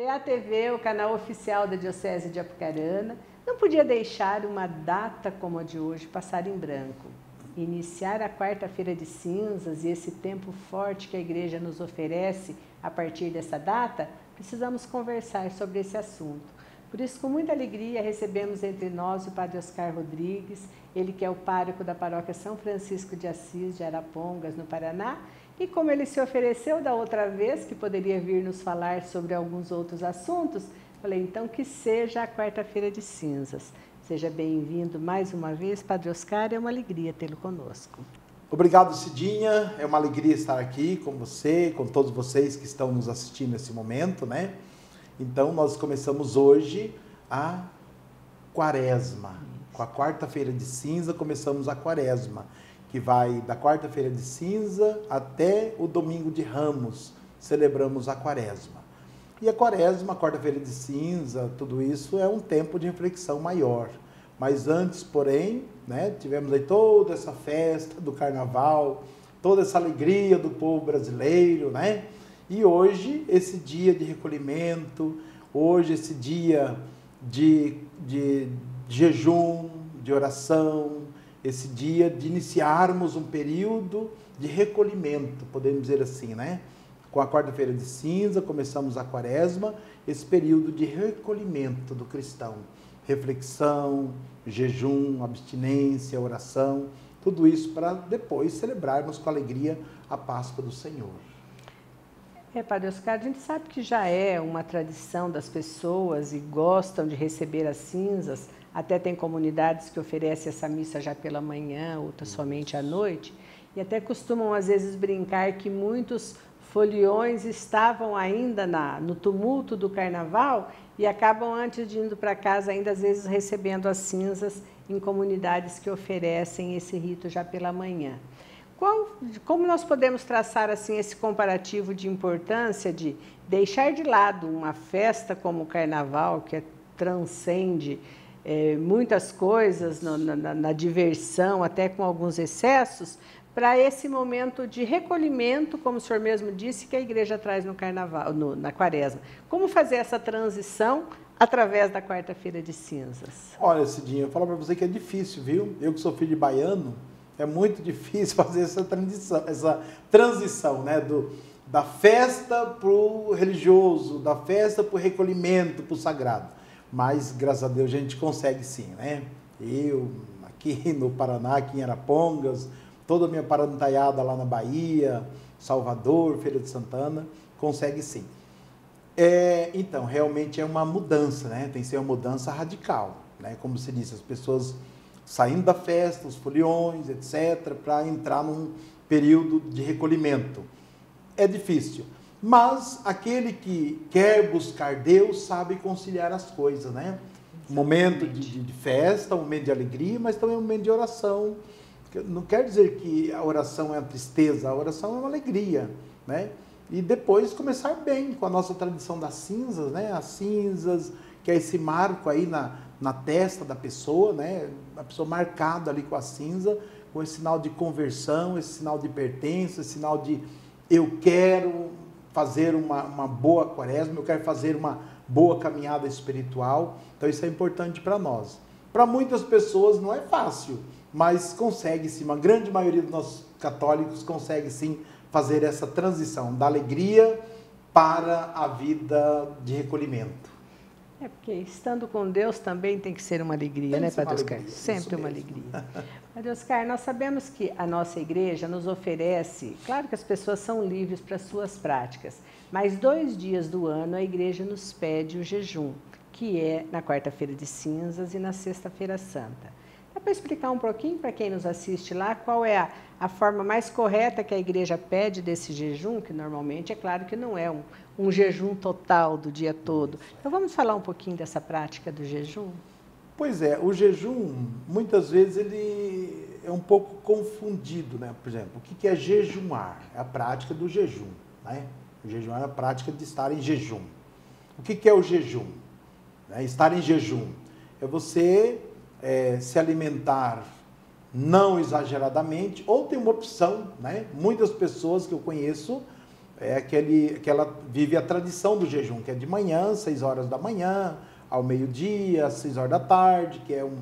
PA TV, o canal oficial da Diocese de Apucarana, não podia deixar uma data como a de hoje passar em branco. Iniciar a quarta-feira de cinzas e esse tempo forte que a Igreja nos oferece a partir dessa data, precisamos conversar sobre esse assunto. Por isso, com muita alegria, recebemos entre nós o Padre Oscar Rodrigues, ele que é o pároco da paróquia São Francisco de Assis de Arapongas, no Paraná, e como ele se ofereceu da outra vez, que poderia vir nos falar sobre alguns outros assuntos, falei, então, que seja a quarta-feira de cinzas. Seja bem-vindo mais uma vez, Padre Oscar, é uma alegria tê-lo conosco. Obrigado, Cidinha, é uma alegria estar aqui com você, com todos vocês que estão nos assistindo nesse momento, né? Então, nós começamos hoje a Quaresma. Com a quarta-feira de cinza, começamos a Quaresma, que vai da quarta-feira de cinza até o domingo de Ramos, celebramos a Quaresma. E a Quaresma, a quarta-feira de cinza, tudo isso é um tempo de reflexão maior. Mas antes, porém, né, tivemos aí toda essa festa do Carnaval, toda essa alegria do povo brasileiro, né? E hoje, esse dia de recolhimento, hoje esse dia de jejum, de oração, esse dia de iniciarmos um período de recolhimento, podemos dizer assim, né? Com a quarta-feira de cinza, começamos a Quaresma, esse período de recolhimento do cristão. Reflexão, jejum, abstinência, oração, tudo isso para depois celebrarmos com alegria a Páscoa do Senhor. Padre Oscar, a gente sabe que já é uma tradição das pessoas e gostam de receber as cinzas, até tem comunidades que oferecem essa missa já pela manhã, outras somente à noite, e até costumam às vezes brincar que muitos foliões estavam ainda no tumulto do Carnaval e acabam antes de indo para casa ainda às vezes recebendo as cinzas em comunidades que oferecem esse rito já pela manhã. Como nós podemos traçar assim esse comparativo de importância de deixar de lado uma festa como o Carnaval, que transcende muitas coisas na diversão, até com alguns excessos, para esse momento de recolhimento, como o senhor mesmo disse, que a Igreja traz no Carnaval, na Quaresma. Como fazer essa transição através da quarta-feira de cinzas? Olha, Cidinha, eu falo para você que é difícil, viu? Eu que sou filho de baiano, é muito difícil fazer essa transição, né? Da festa para o religioso, da festa para o recolhimento, para o sagrado. Mas, graças a Deus, a gente consegue sim, né? Eu, aqui no Paraná, aqui em Arapongas, toda a minha parentaiada lá na Bahia, Salvador, Feira de Santana, consegue sim. Então, realmente é uma mudança, né? Tem que ser uma mudança radical, né? Como se disse, as pessoas saindo da festa, os foliões, etc., para entrar num período de recolhimento. É difícil, mas aquele que quer buscar Deus sabe conciliar as coisas, né? Um momento de festa, um momento de alegria, mas também um momento de oração. Não quer dizer que a oração é a tristeza, a oração é uma alegria, né? E depois começar bem com a nossa tradição das cinzas, né? As cinzas, que é esse marco aí na testa da pessoa, né? A pessoa marcada ali com a cinza, com esse sinal de conversão, esse sinal de pertença, esse sinal de eu quero fazer uma boa Quaresma, eu quero fazer uma boa caminhada espiritual. Então isso é importante para nós. Para muitas pessoas não é fácil, mas consegue sim, uma grande maioria dos nossos católicos consegue sim fazer essa transição da alegria para a vida de recolhimento. Porque estando com Deus também tem que ser uma alegria, né, Padre Oscar? Sempre uma alegria. Padre Oscar, nós sabemos que a nossa igreja nos oferece, claro que as pessoas são livres para suas práticas, mas 2 dias do ano a igreja nos pede o jejum, que é na quarta-feira de cinzas e na sexta-feira santa. Dá para explicar um pouquinho para quem nos assiste lá qual é a forma mais correta que a igreja pede desse jejum, que normalmente é claro que não é um jejum total do dia todo. Então vamos falar um pouquinho dessa prática do jejum? Pois é, o jejum, muitas vezes ele é um pouco confundido, né? Por exemplo, o que é jejumar? É a prática do jejum, né? O jejum é a prática de estar em jejum. O que é o jejum? Estar em jejum é você se alimentar não exageradamente, ou tem uma opção, né? Muitas pessoas que eu conheço que ela vive a tradição do jejum, que é de manhã, 6 horas da manhã, ao meio-dia, às 6 horas da tarde, que é um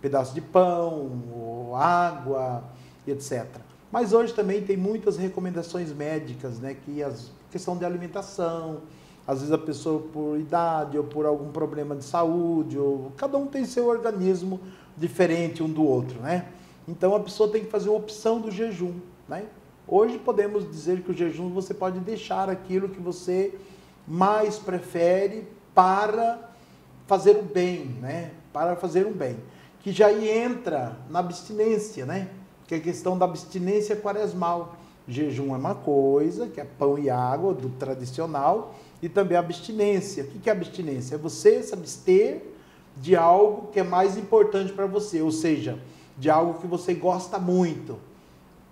pedaço de pão, ou água, etc. Mas hoje também tem muitas recomendações médicas, né, que questão de alimentação, às vezes a pessoa por idade ou por algum problema de saúde, ou cada um tem seu organismo diferente um do outro, né? Então a pessoa tem que fazer uma opção do jejum, né? Hoje podemos dizer que o jejum você pode deixar aquilo que você mais prefere para fazer o bem, né? Para fazer um bem. Que já entra na abstinência, né? Que é a questão da abstinência quaresmal. Jejum é uma coisa, que é pão e água, do tradicional, e também a abstinência. O que é abstinência? É você se abster de algo que é mais importante para você, ou seja, de algo que você gosta muito.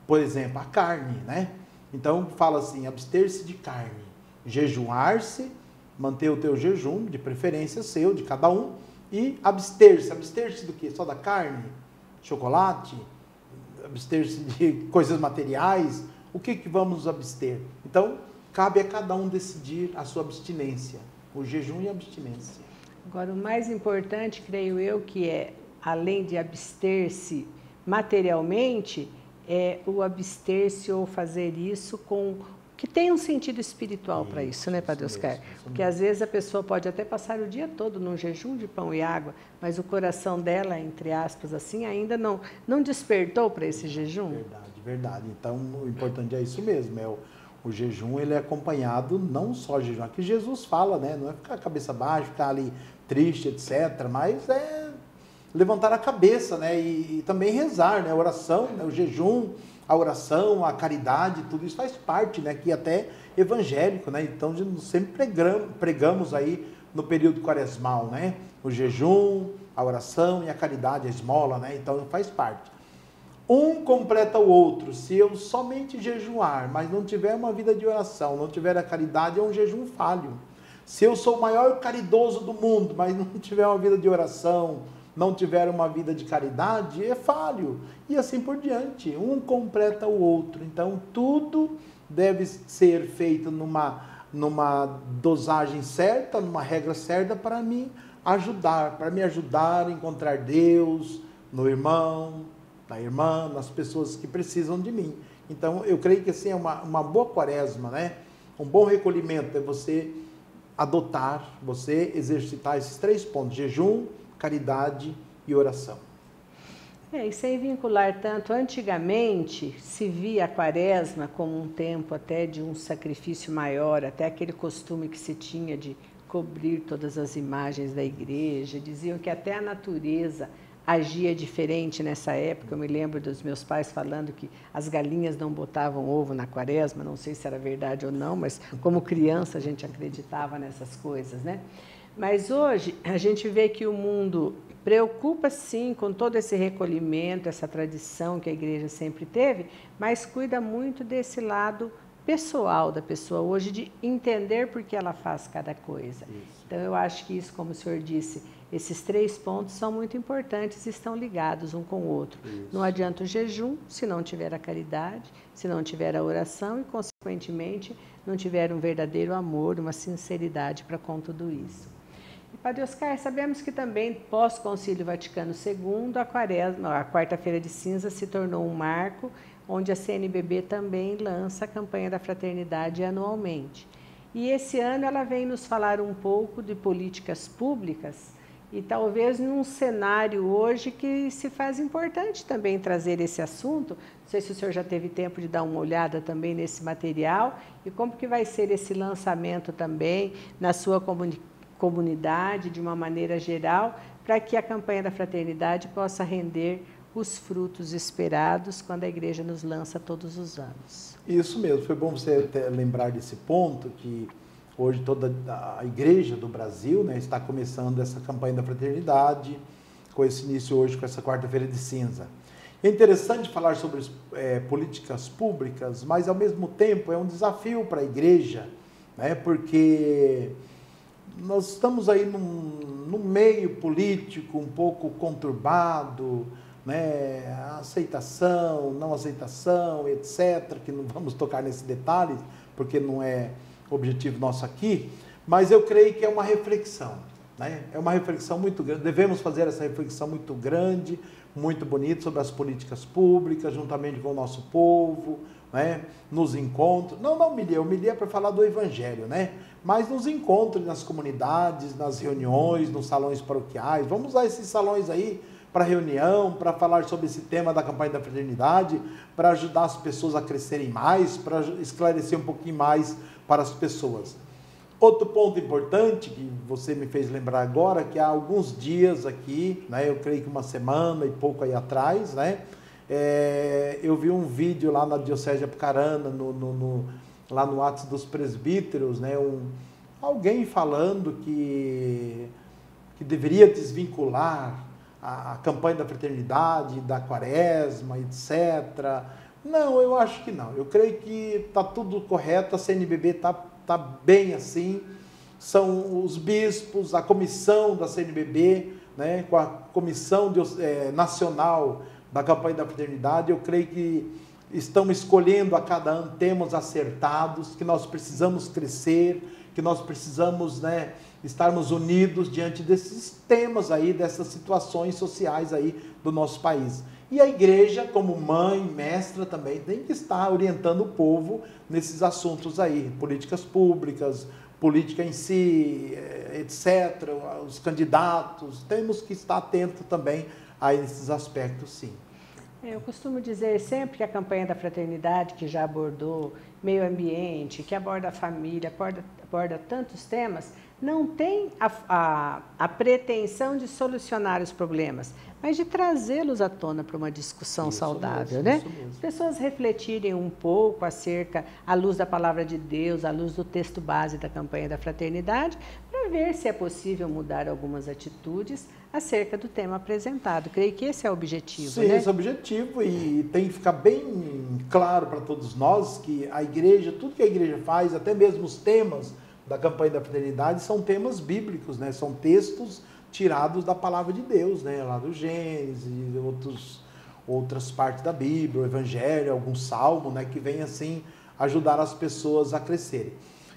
Por exemplo, a carne, né? Então, fala assim, abster-se de carne, jejuar-se, manter o teu jejum, de preferência seu, de cada um, e abster-se. Abster-se do quê? Só da carne? Chocolate? Abster-se de coisas materiais? O que vamos abster? Então, cabe a cada um decidir a sua abstinência, o jejum e a abstinência. Agora, o mais importante, creio eu, que é, além de abster-se materialmente, é o abster-se ou fazer isso com que tem um sentido espiritual para isso, né, Padre Oscar? Porque às vezes a pessoa pode até passar o dia todo num jejum de pão e água, mas o coração dela, entre aspas, assim, ainda não despertou para esse jejum. Verdade. Então, o importante é isso mesmo, o jejum, ele é acompanhado, não só jejum, aqui Jesus fala, né, não é ficar a cabeça baixa, ficar ali triste, etc., mas é levantar a cabeça, né, e também rezar, né, a oração, né, o jejum, a oração, a caridade, tudo isso faz parte, né, que até evangélico, né, então sempre pregamos aí no período quaresmal, né, o jejum, a oração e a caridade, a esmola, né, então faz parte. Um completa o outro. Se eu somente jejuar, mas não tiver uma vida de oração, não tiver a caridade, é um jejum falho. Se eu sou o maior caridoso do mundo, mas não tiver uma vida de oração, não tiver uma vida de caridade, é falho. E assim por diante. Um completa o outro. Então, tudo deve ser feito numa dosagem certa, numa regra certa para me ajudar a encontrar Deus no irmão, na irmã, nas pessoas que precisam de mim. Então, eu creio que assim, é uma boa quaresma, né? Um bom recolhimento é você adotar, você exercitar esses 3 pontos, jejum, caridade e oração. E sem vincular tanto, antigamente se via a quaresma como um tempo até de um sacrifício maior, até aquele costume que se tinha de cobrir todas as imagens da igreja, diziam que até a natureza agia diferente nessa época. Eu me lembro dos meus pais falando que as galinhas não botavam ovo na quaresma, não sei se era verdade ou não, mas como criança a gente acreditava nessas coisas, né? Mas hoje a gente vê que o mundo preocupa sim com todo esse recolhimento, essa tradição que a igreja sempre teve, mas cuida muito desse lado pessoal da pessoa hoje, de entender por que ela faz cada coisa. Isso. Então eu acho que isso, como o senhor disse, esses 3 pontos são muito importantes e estão ligados um com o outro. Isso. Não adianta o jejum se não tiver a caridade, se não tiver a oração e, consequentemente, não tiver um verdadeiro amor, uma sinceridade para com tudo isso. E, Padre Oscar, sabemos que também, pós-Concílio Vaticano II, a quaresma, a quarta-feira de cinza se tornou um marco, onde a CNBB também lança a campanha da fraternidade anualmente. E esse ano ela vem nos falar um pouco de políticas públicas, e talvez num cenário hoje que se faz importante também trazer esse assunto. Não sei se o senhor já teve tempo de dar uma olhada também nesse material e como que vai ser esse lançamento também na sua comunidade, de uma maneira geral, para que a campanha da fraternidade possa render os frutos esperados quando a igreja nos lança todos os anos. Isso mesmo, foi bom você lembrar desse ponto, que hoje toda a igreja do Brasil, né, está começando essa campanha da fraternidade, com esse início hoje, com essa quarta-feira de cinza. É interessante falar sobre políticas públicas, mas ao mesmo tempo é um desafio para a igreja, né, porque nós estamos aí num meio político um pouco conturbado, né, aceitação, não aceitação, etc., que não vamos tocar nesse detalhe, porque não é objetivo nosso aqui, mas eu creio que é uma reflexão, né? É uma reflexão muito grande, devemos fazer essa reflexão muito grande, muito bonita sobre as políticas públicas, juntamente com o nosso povo, né? Nos encontros, não humilhar, é para falar do Evangelho, né? Mas nos encontros, nas comunidades, nas reuniões, nos salões paroquiais, vamos usar esses salões aí para reunião, para falar sobre esse tema da campanha da fraternidade, para ajudar as pessoas a crescerem mais, para esclarecer um pouquinho mais para as pessoas. Outro ponto importante que você me fez lembrar agora, que há alguns dias aqui, né, eu creio que uma semana e pouco aí atrás, né, eu vi um vídeo lá na Diocese de Apucarana, lá no Atos dos Presbíteros, né, alguém falando que deveria desvincular a campanha da fraternidade, da quaresma, etc. Não, eu acho que não. Eu creio que está tudo correto, a CNBB está bem assim. São os bispos, a comissão da CNBB, né, com a comissão nacional da campanha da fraternidade, eu creio que estão escolhendo a cada ano temas acertados, que nós precisamos crescer, que nós precisamos, né, estarmos unidos diante desses temas aí, dessas situações sociais aí do nosso país. E a igreja, como mãe, mestra também, tem que estar orientando o povo nesses assuntos aí, políticas públicas, política em si, etc., os candidatos, temos que estar atentos também a esses aspectos, sim. Eu costumo dizer sempre que a campanha da fraternidade, que já abordou meio ambiente, que aborda a família, aborda tantos temas, não tem a pretensão de solucionar os problemas, mas de trazê-los à tona para uma discussão saudável, né? As pessoas refletirem um pouco acerca, à luz da palavra de Deus, à luz do texto base da campanha da fraternidade, para ver se é possível mudar algumas atitudes acerca do tema apresentado. Creio que esse é o objetivo, Sim, né? esse é o objetivo, e tem que ficar bem claro para todos nós que a igreja, tudo que a igreja faz, até mesmo os temas da campanha da fraternidade, são temas bíblicos, né? São textos tirados da palavra de Deus, né? Lá do Gênesis, outras partes da Bíblia, o Evangelho, algum salmo, né? Que vem assim ajudar as pessoas a crescerem.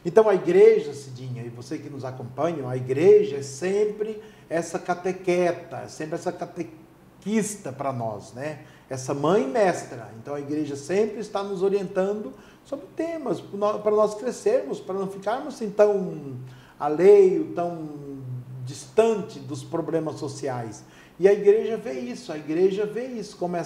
Então a igreja, Cidinha, e você que nos acompanha, a igreja é sempre essa catequeta, sempre essa catequista para nós, né? Essa mãe mestra. Então a igreja sempre está nos orientando sobre temas, para nós crescermos, para não ficarmos assim tão alheio, tão distante dos problemas sociais. E a igreja vê isso como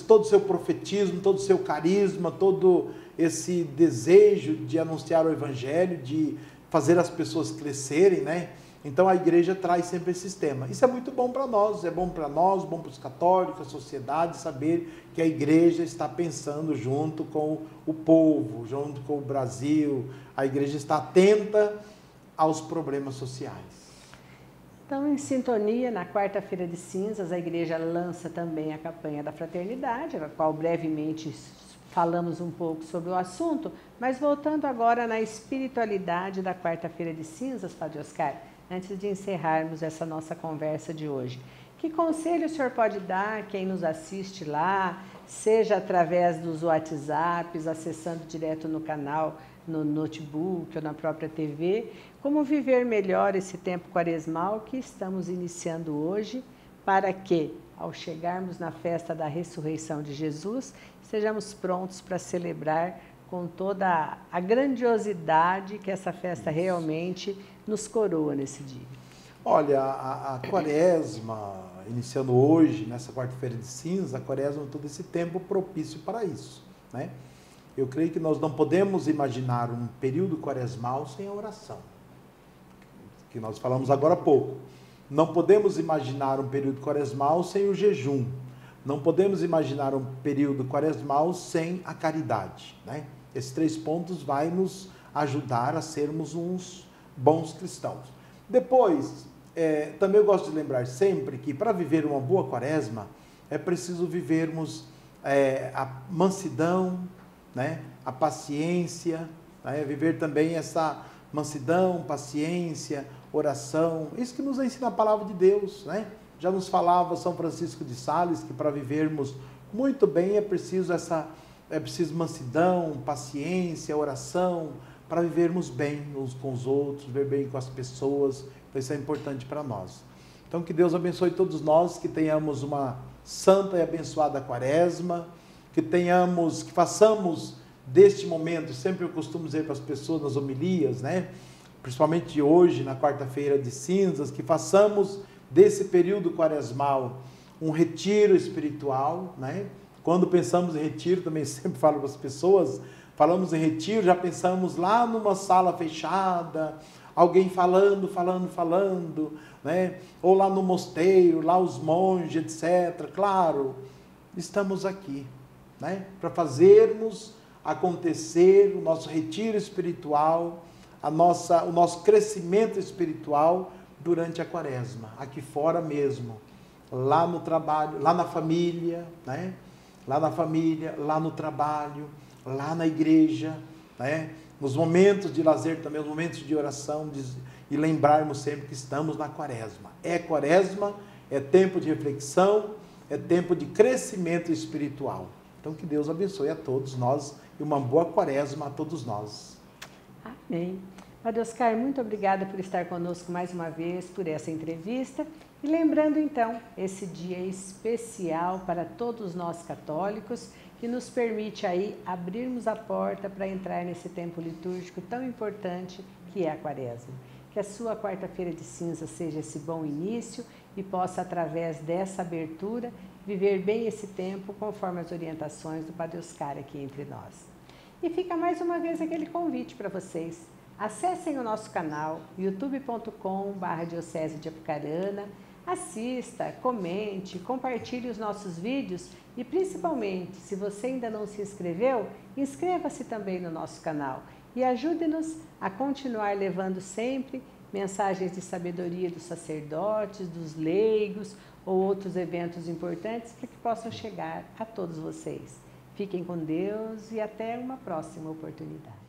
todo o seu profetismo, todo o seu carisma, todo esse desejo de anunciar o Evangelho, de fazer as pessoas crescerem, né? Então a igreja traz sempre esse sistema. Isso é muito bom para nós, bom para os católicos, a sociedade, saber que a igreja está pensando junto com o povo, junto com o Brasil, a igreja está atenta aos problemas sociais. Então, em sintonia, na quarta-feira de cinzas, a igreja lança também a campanha da fraternidade, a qual brevemente falamos um pouco sobre o assunto, mas voltando agora na espiritualidade da quarta-feira de cinzas, Padre Oscar, antes de encerrarmos essa nossa conversa de hoje. Que conselho o senhor pode dar a quem nos assiste lá, seja através dos WhatsApps, acessando direto no canal, no notebook ou na própria TV, como viver melhor esse tempo quaresmal que estamos iniciando hoje, para que, ao chegarmos na festa da ressurreição de Jesus, estejamos prontos para celebrar com toda a grandiosidade que essa festa realmente nos coroa nesse dia. Olha, a quaresma, iniciando hoje, nessa quarta-feira de cinza, a quaresma é todo esse tempo propício para isso, né? Eu creio que nós não podemos imaginar um período quaresmal sem a oração, que nós falamos agora há pouco. Não podemos imaginar um período quaresmal sem o jejum. Não podemos imaginar um período quaresmal sem a caridade, né? Esses 3 pontos vai nos ajudar a sermos uns bons cristãos. Depois, também eu gosto de lembrar sempre que para viver uma boa quaresma é preciso vivermos a mansidão, né? A paciência, né? Viver também essa mansidão, paciência, oração, isso que nos ensina a palavra de Deus, né? Já nos falava São Francisco de Sales que para vivermos muito bem é preciso mansidão, paciência, oração, para vivermos bem uns com os outros, viver bem com as pessoas. Então isso é importante para nós. Então que Deus abençoe todos nós, que tenhamos uma santa e abençoada quaresma, que façamos deste momento, sempre eu costumo dizer para as pessoas nas homilias, né? Principalmente hoje, na quarta-feira de cinzas, que façamos desse período quaresmal um retiro espiritual, né? Quando pensamos em retiro, também sempre falo para as pessoas, falamos em retiro, já pensamos lá numa sala fechada, alguém falando, né? Ou lá no mosteiro, lá os monges, etc. Claro, estamos aqui, né? Para fazermos acontecer o nosso retiro espiritual, o nosso crescimento espiritual durante a quaresma, aqui fora mesmo, lá no trabalho, lá na família, né? Lá na família, lá no trabalho, lá na igreja, né? Nos momentos de lazer também, nos momentos de oração, e lembrarmos sempre que estamos na quaresma. É quaresma, é tempo de reflexão, é tempo de crescimento espiritual. Então que Deus abençoe a todos nós e uma boa quaresma a todos nós. Amém. Padre Oscar, muito obrigada por estar conosco mais uma vez, por essa entrevista. E lembrando então, esse dia especial para todos nós católicos, que nos permite aí abrirmos a porta para entrar nesse tempo litúrgico tão importante que é a quaresma. Que a sua quarta-feira de cinza seja esse bom início e possa, através dessa abertura, viver bem esse tempo conforme as orientações do Padre Oscar aqui entre nós. E fica mais uma vez aquele convite para vocês. Acessem o nosso canal youtube.com/Diocese de Apucarana, assista, comente, compartilhe os nossos vídeos e principalmente, se você ainda não se inscreveu, inscreva-se também no nosso canal e ajude-nos a continuar levando sempre mensagens de sabedoria dos sacerdotes, dos leigos ou outros eventos importantes para que possam chegar a todos vocês. Fiquem com Deus e até uma próxima oportunidade.